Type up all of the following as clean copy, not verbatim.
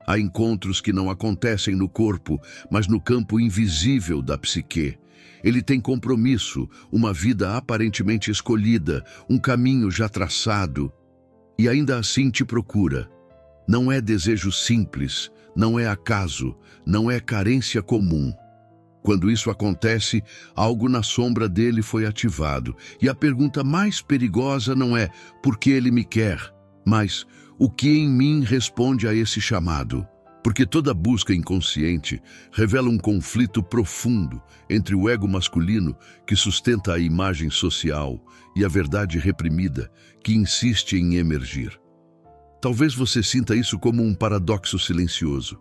Há encontros que não acontecem no corpo, mas no campo invisível da psique. Ele tem compromisso, uma vida aparentemente escolhida, um caminho já traçado, e ainda assim te procura. Não é desejo simples, não é acaso, não é carência comum. Quando isso acontece, algo na sombra dele foi ativado, e a pergunta mais perigosa não é por que ele me quer, mas o que em mim responde a esse chamado. Porque toda busca inconsciente revela um conflito profundo entre o ego masculino, que sustenta a imagem social, e a verdade reprimida, que insiste em emergir. Talvez você sinta isso como um paradoxo silencioso.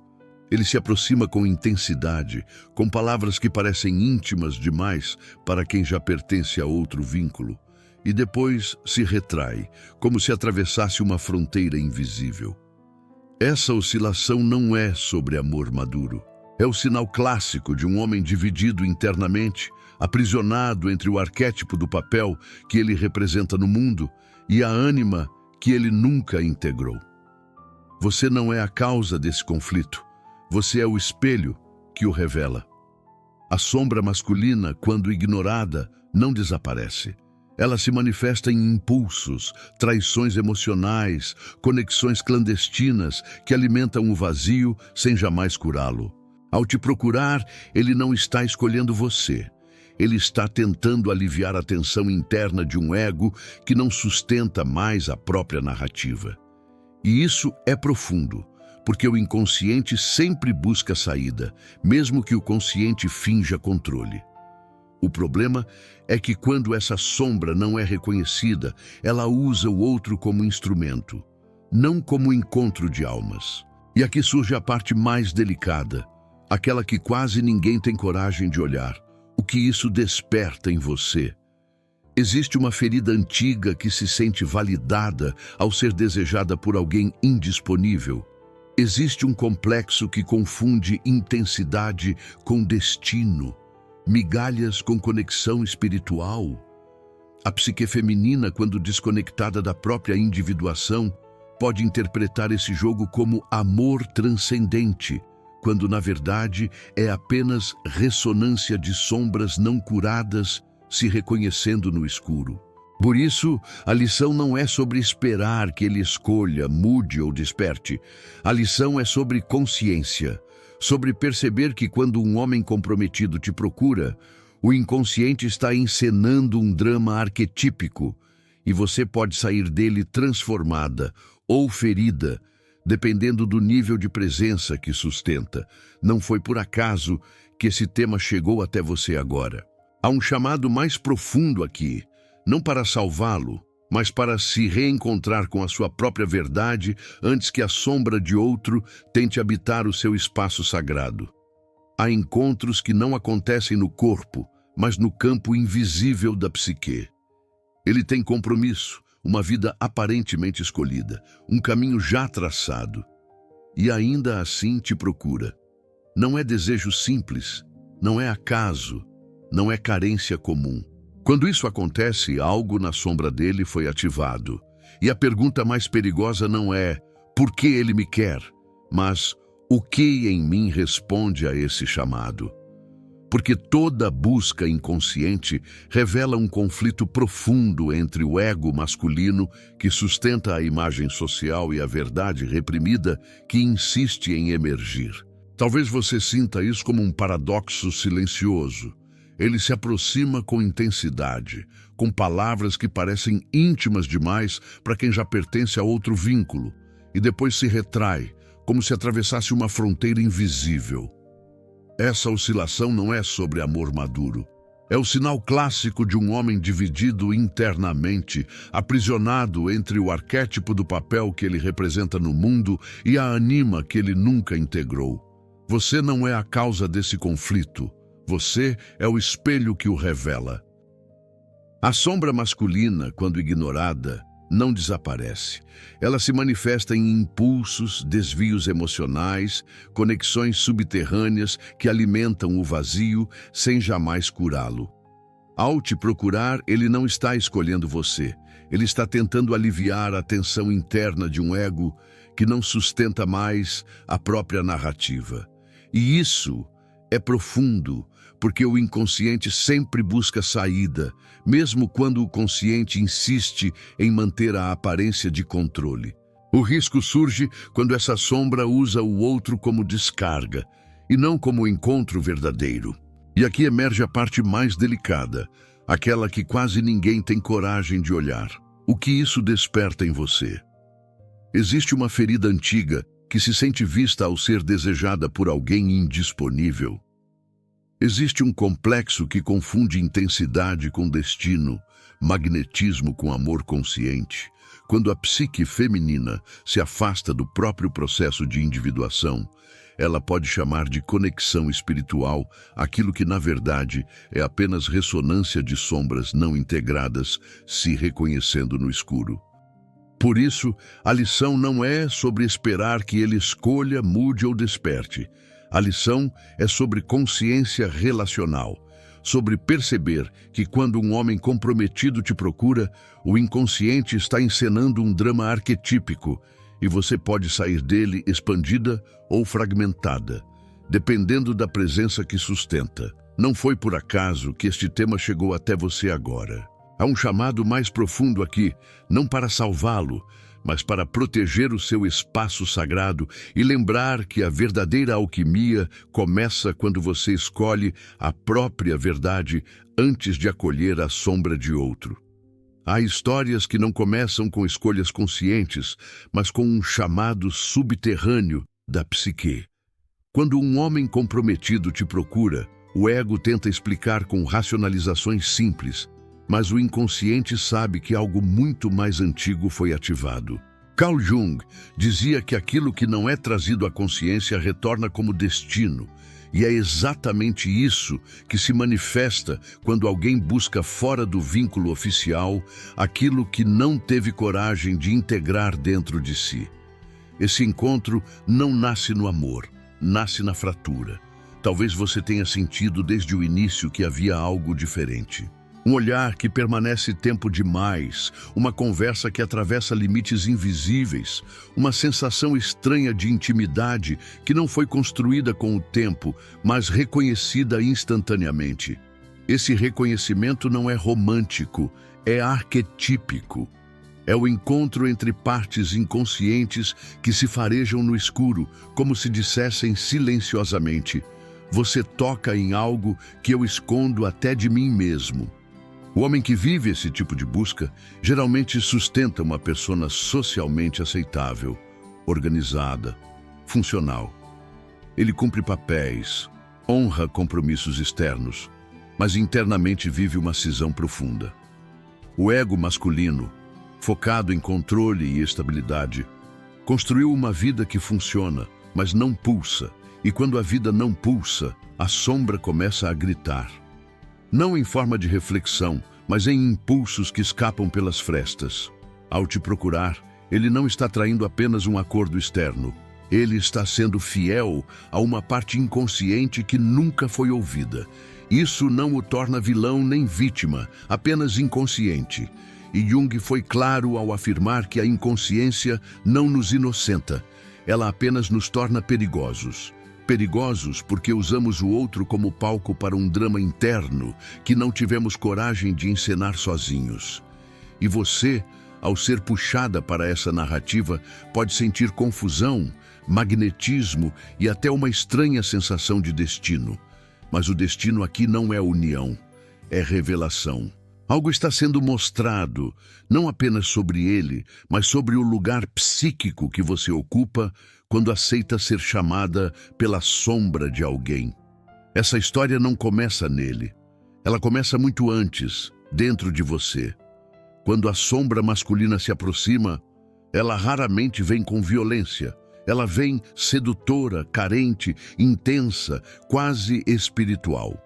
Ele se aproxima com intensidade, com palavras que parecem íntimas demais para quem já pertence a outro vínculo, e depois se retrai, como se atravessasse uma fronteira invisível. Essa oscilação não é sobre amor maduro. É o sinal clássico de um homem dividido internamente, aprisionado entre o arquétipo do papel que ele representa no mundo e a ânima que ele nunca integrou. Você não é a causa desse conflito. Você é o espelho que o revela. A sombra masculina, quando ignorada, não desaparece. Ela se manifesta em impulsos, traições emocionais, conexões clandestinas que alimentam o vazio sem jamais curá-lo. Ao te procurar, ele não está escolhendo você. Ele está tentando aliviar a tensão interna de um ego que não sustenta mais a própria narrativa. E isso é profundo, porque o inconsciente sempre busca saída, mesmo que o consciente finja controle. O problema é que quando essa sombra não é reconhecida, ela usa o outro como instrumento, não como encontro de almas. E aqui surge a parte mais delicada, aquela que quase ninguém tem coragem de olhar. O que isso desperta em você? Existe uma ferida antiga que se sente validada ao ser desejada por alguém indisponível. Existe um complexo que confunde intensidade com destino, migalhas com conexão espiritual. A psique feminina, quando desconectada da própria individuação, pode interpretar esse jogo como amor transcendente, quando na verdade é apenas ressonância de sombras não curadas se reconhecendo no escuro. Por isso, a lição não é sobre esperar que ele escolha, mude ou desperte. A lição é sobre consciência, sobre perceber que quando um homem comprometido te procura, o inconsciente está encenando um drama arquetípico e você pode sair dele transformada ou ferida, dependendo do nível de presença que sustenta. Não foi por acaso que esse tema chegou até você agora. Há um chamado mais profundo aqui, não para salvá-lo, mas para se reencontrar com a sua própria verdade antes que a sombra de outro tente habitar o seu espaço sagrado. Há encontros que não acontecem no corpo, mas no campo invisível da psique. Ele tem compromisso, uma vida aparentemente escolhida, um caminho já traçado, e ainda assim te procura. Não é desejo simples, não é acaso, não é carência comum. Quando isso acontece, algo na sombra dele foi ativado. E a pergunta mais perigosa não é por que ele me quer, mas o que em mim responde a esse chamado. Porque toda busca inconsciente revela um conflito profundo entre o ego masculino, que sustenta a imagem social, e a verdade reprimida, que insiste em emergir. Talvez você sinta isso como um paradoxo silencioso. Ele se aproxima com intensidade, com palavras que parecem íntimas demais para quem já pertence a outro vínculo, e depois se retrai, como se atravessasse uma fronteira invisível. Essa oscilação não é sobre amor maduro. É o sinal clássico de um homem dividido internamente, aprisionado entre o arquétipo do papel que ele representa no mundo e a ânima que ele nunca integrou. Você não é a causa desse conflito. Você é o espelho que o revela. A sombra masculina, quando ignorada, não desaparece. Ela se manifesta em impulsos, desvios emocionais, conexões subterrâneas que alimentam o vazio sem jamais curá-lo. Ao te procurar, ele não está escolhendo você. Ele está tentando aliviar a tensão interna de um ego que não sustenta mais a própria narrativa. E isso é profundo, porque o inconsciente sempre busca saída, mesmo quando o consciente insiste em manter a aparência de controle. O risco surge quando essa sombra usa o outro como descarga, e não como encontro verdadeiro. E aqui emerge a parte mais delicada, aquela que quase ninguém tem coragem de olhar. O que isso desperta em você? Existe uma ferida antiga que se sente vista ao ser desejada por alguém indisponível. Existe um complexo que confunde intensidade com destino, magnetismo com amor consciente. Quando a psique feminina se afasta do próprio processo de individuação, ela pode chamar de conexão espiritual aquilo que, na verdade, é apenas ressonância de sombras não integradas se reconhecendo no escuro. Por isso, a lição não é sobre esperar que ele escolha, mude ou desperte. A lição é sobre consciência relacional, sobre perceber que quando um homem comprometido te procura, o inconsciente está encenando um drama arquetípico e você pode sair dele expandida ou fragmentada, dependendo da presença que sustenta. Não foi por acaso que este tema chegou até você agora. Há um chamado mais profundo aqui, não para salvá-lo, mas para proteger o seu espaço sagrado e lembrar que a verdadeira alquimia começa quando você escolhe a própria verdade antes de acolher a sombra de outro. Há histórias que não começam com escolhas conscientes, mas com um chamado subterrâneo da psique. Quando um homem comprometido te procura, o ego tenta explicar com racionalizações simples, mas o inconsciente sabe que algo muito mais antigo foi ativado. Carl Jung dizia que aquilo que não é trazido à consciência retorna como destino, e é exatamente isso que se manifesta quando alguém busca fora do vínculo oficial aquilo que não teve coragem de integrar dentro de si. Esse encontro não nasce no amor, nasce na fratura. Talvez você tenha sentido desde o início que havia algo diferente. Um olhar que permanece tempo demais, uma conversa que atravessa limites invisíveis, uma sensação estranha de intimidade que não foi construída com o tempo, mas reconhecida instantaneamente. Esse reconhecimento não é romântico, é arquetípico. É o encontro entre partes inconscientes que se farejam no escuro, como se dissessem silenciosamente: "Você toca em algo que eu escondo até de mim mesmo." O homem que vive esse tipo de busca geralmente sustenta uma persona socialmente aceitável, organizada, funcional. Ele cumpre papéis, honra compromissos externos, mas internamente vive uma cisão profunda. O ego masculino, focado em controle e estabilidade, construiu uma vida que funciona, mas não pulsa, e quando a vida não pulsa, a sombra começa a gritar. Não em forma de reflexão, mas em impulsos que escapam pelas frestas. Ao te procurar, ele não está traindo apenas um acordo externo. Ele está sendo fiel a uma parte inconsciente que nunca foi ouvida. Isso não o torna vilão nem vítima, apenas inconsciente. E Jung foi claro ao afirmar que a inconsciência não nos inocenta. Ela apenas nos torna perigosos. Perigosos porque usamos o outro como palco para um drama interno que não tivemos coragem de encenar sozinhos. E você, ao ser puxada para essa narrativa, pode sentir confusão, magnetismo e até uma estranha sensação de destino. Mas o destino aqui não é união, é revelação. Algo está sendo mostrado, não apenas sobre ele, mas sobre o lugar psíquico que você ocupa quando aceita ser chamada pela sombra de alguém. Essa história não começa nele. Ela começa muito antes, dentro de você. Quando a sombra masculina se aproxima, ela raramente vem com violência. Ela vem sedutora, carente, intensa, quase espiritual.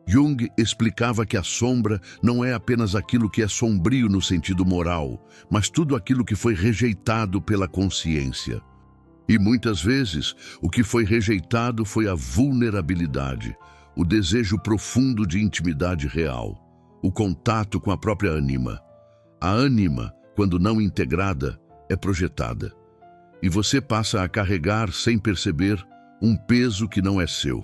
Jung explicava que a sombra não é apenas aquilo que é sombrio no sentido moral, mas tudo aquilo que foi rejeitado pela consciência. E muitas vezes, o que foi rejeitado foi a vulnerabilidade, o desejo profundo de intimidade real, o contato com a própria ânima. A ânima, quando não integrada, é projetada. e você passa a carregar, sem perceber, um peso que não é seu.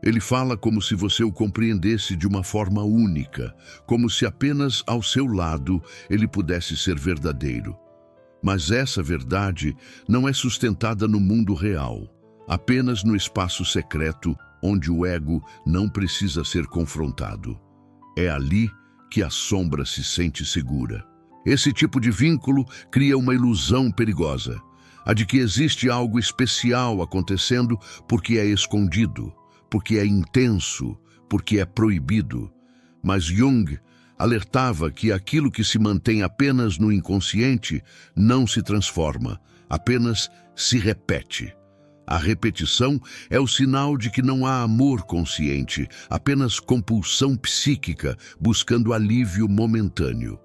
Ele fala como se você o compreendesse de uma forma única, como se apenas ao seu lado ele pudesse ser verdadeiro. Mas essa verdade não é sustentada no mundo real, apenas no espaço secreto onde o ego não precisa ser confrontado. É ali que a sombra se sente segura. Esse tipo de vínculo cria uma ilusão perigosa, a de que existe algo especial acontecendo porque é escondido, porque é intenso, porque é proibido. Mas Jung alertava que aquilo que se mantém apenas no inconsciente não se transforma, apenas se repete. A repetição é o sinal de que não há amor consciente, apenas compulsão psíquica buscando alívio momentâneo.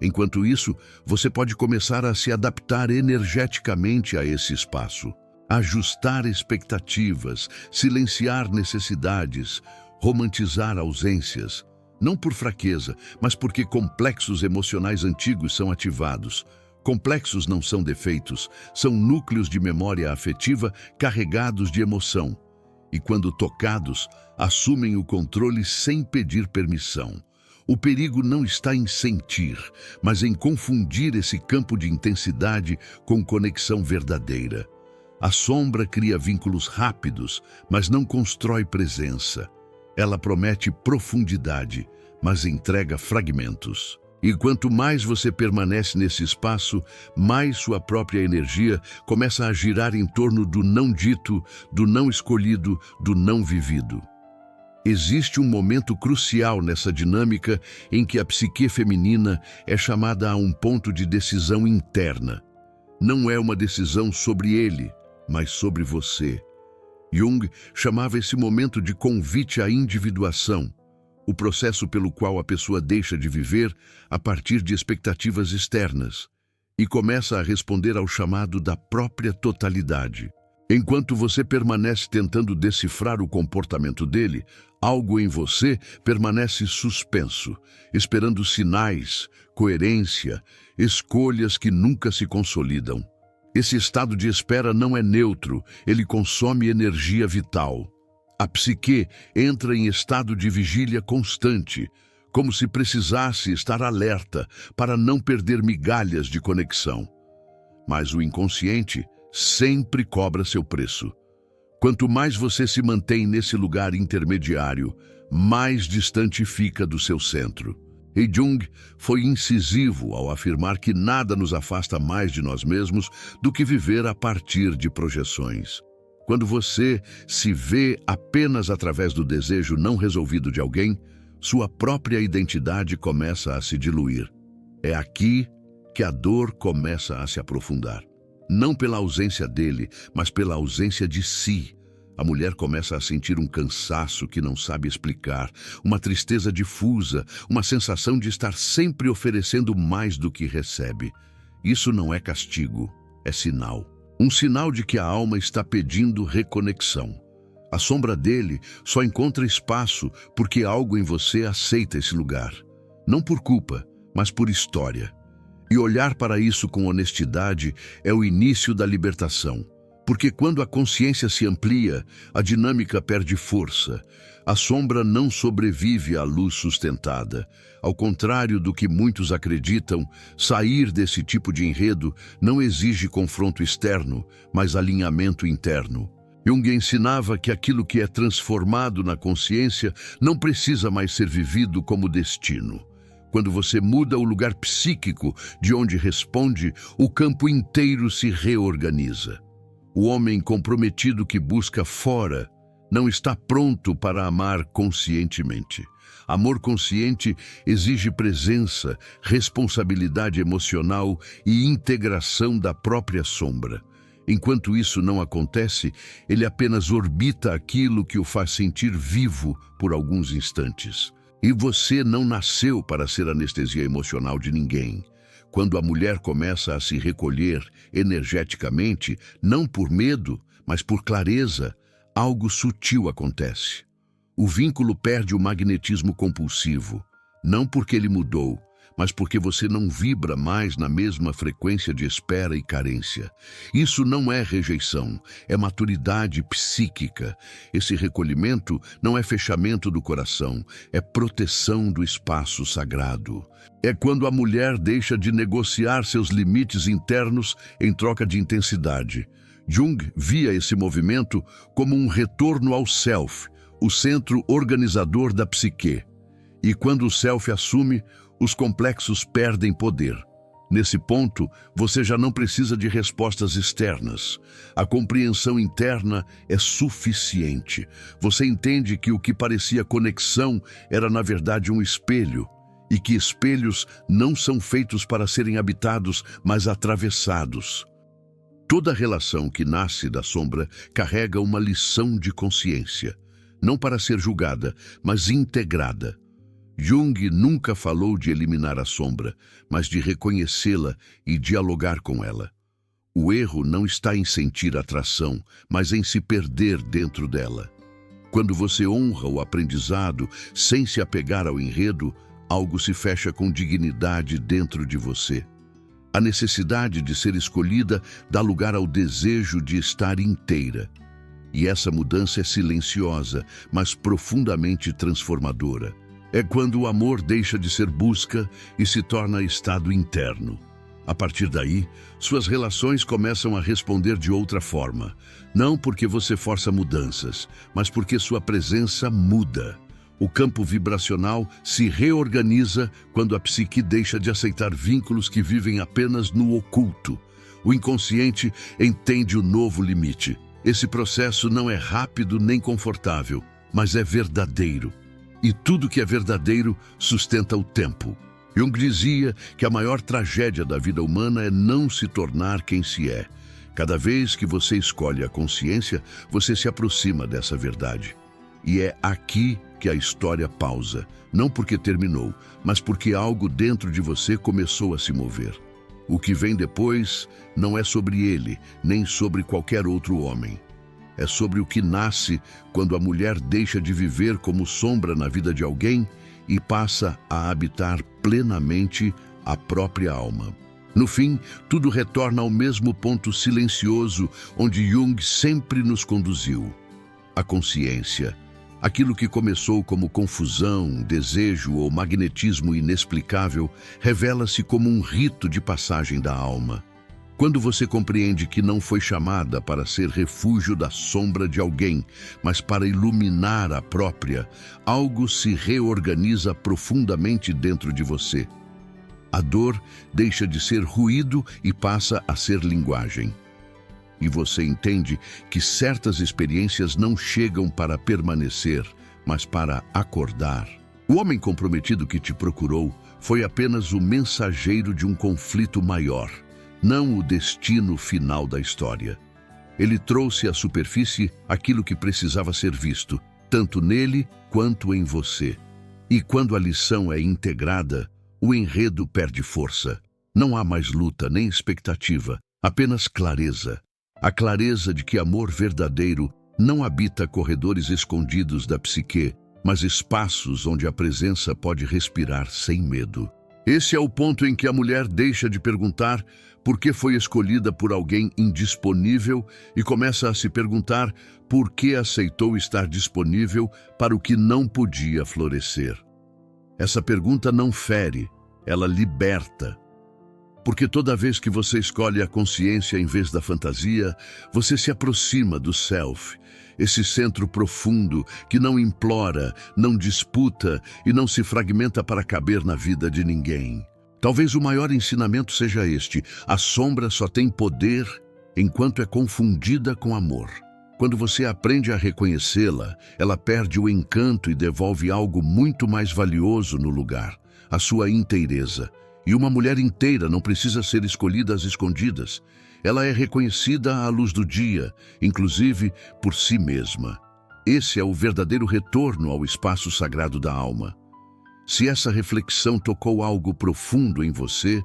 Enquanto isso, você pode começar a se adaptar energeticamente a esse espaço, ajustar expectativas, silenciar necessidades, romantizar ausências, não por fraqueza, mas porque complexos emocionais antigos são ativados. Complexos não são defeitos, são núcleos de memória afetiva carregados de emoção. E quando tocados, assumem o controle sem pedir permissão. O perigo não está em sentir, mas em confundir esse campo de intensidade com conexão verdadeira. A sombra cria vínculos rápidos, mas não constrói presença. Ela promete profundidade, mas entrega fragmentos. E quanto mais você permanece nesse espaço, mais sua própria energia começa a girar em torno do não dito, do não escolhido, do não vivido. Existe um momento crucial nessa dinâmica em que a psique feminina é chamada a um ponto de decisão interna. Não é uma decisão sobre ele, mas sobre você. Jung chamava esse momento de convite à individuação, o processo pelo qual a pessoa deixa de viver a partir de expectativas externas e começa a responder ao chamado da própria totalidade. Enquanto você permanece tentando decifrar o comportamento dele, algo em você permanece suspenso, esperando sinais, coerência, escolhas que nunca se consolidam. Esse estado de espera não é neutro, ele consome energia vital. A psique entra em estado de vigília constante, como se precisasse estar alerta para não perder migalhas de conexão. Mas o inconsciente sempre cobra seu preço. Quanto mais você se mantém nesse lugar intermediário, mais distante fica do seu centro. E Jung foi incisivo ao afirmar que nada nos afasta mais de nós mesmos do que viver a partir de projeções. Quando você se vê apenas através do desejo não resolvido de alguém, sua própria identidade começa a se diluir. É aqui que a dor começa a se aprofundar. Não pela ausência dele, mas pela ausência de si. A mulher começa a sentir um cansaço que não sabe explicar, uma tristeza difusa, uma sensação de estar sempre oferecendo mais do que recebe. Isso não é castigo, é sinal. Um sinal de que a alma está pedindo reconexão. A sombra dele só encontra espaço porque algo em você aceita esse lugar. Não por culpa, mas por história. E olhar para isso com honestidade é o início da libertação. Porque quando a consciência se amplia, a dinâmica perde força. A sombra não sobrevive à luz sustentada. Ao contrário do que muitos acreditam, sair desse tipo de enredo não exige confronto externo, mas alinhamento interno. Jung ensinava que aquilo que é transformado na consciência não precisa mais ser vivido como destino. Quando você muda o lugar psíquico de onde responde, o campo inteiro se reorganiza. O homem comprometido que busca fora não está pronto para amar conscientemente. Amor consciente exige presença, responsabilidade emocional e integração da própria sombra. Enquanto isso não acontece, ele apenas orbita aquilo que o faz sentir vivo por alguns instantes. E você não nasceu para ser anestesia emocional de ninguém. Quando a mulher começa a se recolher energeticamente, não por medo, mas por clareza, algo sutil acontece. O vínculo perde o magnetismo compulsivo, não porque ele mudou, mas porque você não vibra mais na mesma frequência de espera e carência. Isso não é rejeição, é maturidade psíquica. Esse recolhimento não é fechamento do coração, é proteção do espaço sagrado. É quando a mulher deixa de negociar seus limites internos em troca de intensidade. Jung via esse movimento como um retorno ao self, o centro organizador da psique. E quando o self assume, os complexos perdem poder. Nesse ponto, você já não precisa de respostas externas. A compreensão interna é suficiente. Você entende que o que parecia conexão era, na verdade, um espelho, e que espelhos não são feitos para serem habitados, mas atravessados. Toda relação que nasce da sombra carrega uma lição de consciência, não para ser julgada, mas integrada. Jung nunca falou de eliminar a sombra, mas de reconhecê-la e dialogar com ela. O erro não está em sentir atração, mas em se perder dentro dela. Quando você honra o aprendizado sem se apegar ao enredo, algo se fecha com dignidade dentro de você. A necessidade de ser escolhida dá lugar ao desejo de estar inteira. E essa mudança é silenciosa, mas profundamente transformadora. É quando o amor deixa de ser busca e se torna estado interno. A partir daí, suas relações começam a responder de outra forma. Não porque você força mudanças, mas porque sua presença muda. O campo vibracional se reorganiza quando a psique deixa de aceitar vínculos que vivem apenas no oculto. O inconsciente entende o novo limite. Esse processo não é rápido nem confortável, mas é verdadeiro. E tudo que é verdadeiro sustenta o tempo. Jung dizia que a maior tragédia da vida humana é não se tornar quem se é. Cada vez que você escolhe a consciência, você se aproxima dessa verdade. E é aqui que a história pausa, não porque terminou, mas porque algo dentro de você começou a se mover. O que vem depois não é sobre ele, nem sobre qualquer outro homem. É sobre o que nasce quando a mulher deixa de viver como sombra na vida de alguém e passa a habitar plenamente a própria alma. No fim, tudo retorna ao mesmo ponto silencioso onde Jung sempre nos conduziu: a consciência. Aquilo que começou como confusão, desejo ou magnetismo inexplicável revela-se como um rito de passagem da alma. Quando você compreende que não foi chamada para ser refúgio da sombra de alguém, mas para iluminar a própria, algo se reorganiza profundamente dentro de você. A dor deixa de ser ruído e passa a ser linguagem. E você entende que certas experiências não chegam para permanecer, mas para acordar. O homem comprometido que te procurou foi apenas o mensageiro de um conflito maior, não o destino final da história. Ele trouxe à superfície aquilo que precisava ser visto, tanto nele quanto em você. E quando a lição é integrada, o enredo perde força. Não há mais luta nem expectativa, apenas clareza. A clareza de que amor verdadeiro não habita corredores escondidos da psique, mas espaços onde a presença pode respirar sem medo. Esse é o ponto em que a mulher deixa de perguntar por que foi escolhida por alguém indisponível e começa a se perguntar por que aceitou estar disponível para o que não podia florescer. Essa pergunta não fere, ela liberta. Porque toda vez que você escolhe a consciência em vez da fantasia, você se aproxima do self, esse centro profundo que não implora, não disputa e não se fragmenta para caber na vida de ninguém. Talvez o maior ensinamento seja este: a sombra só tem poder enquanto é confundida com amor. Quando você aprende a reconhecê-la, ela perde o encanto e devolve algo muito mais valioso no lugar, a sua inteireza. E uma mulher inteira não precisa ser escolhida às escondidas. Ela é reconhecida à luz do dia, inclusive por si mesma. Esse é o verdadeiro retorno ao espaço sagrado da alma. Se essa reflexão tocou algo profundo em você,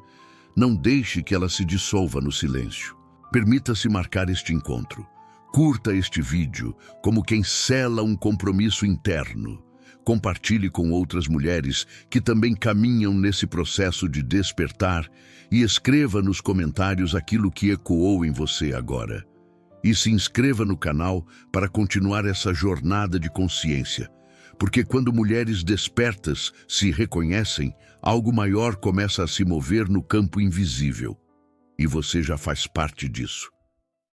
não deixe que ela se dissolva no silêncio. Permita-se marcar este encontro. Curta este vídeo como quem sela um compromisso interno. compartilhe com outras mulheres que também caminham nesse processo de despertar e escreva nos comentários aquilo que ecoou em você agora. E se inscreva no canal para continuar essa jornada de consciência, porque quando mulheres despertas se reconhecem, algo maior começa a se mover no campo invisível. E você já faz parte disso.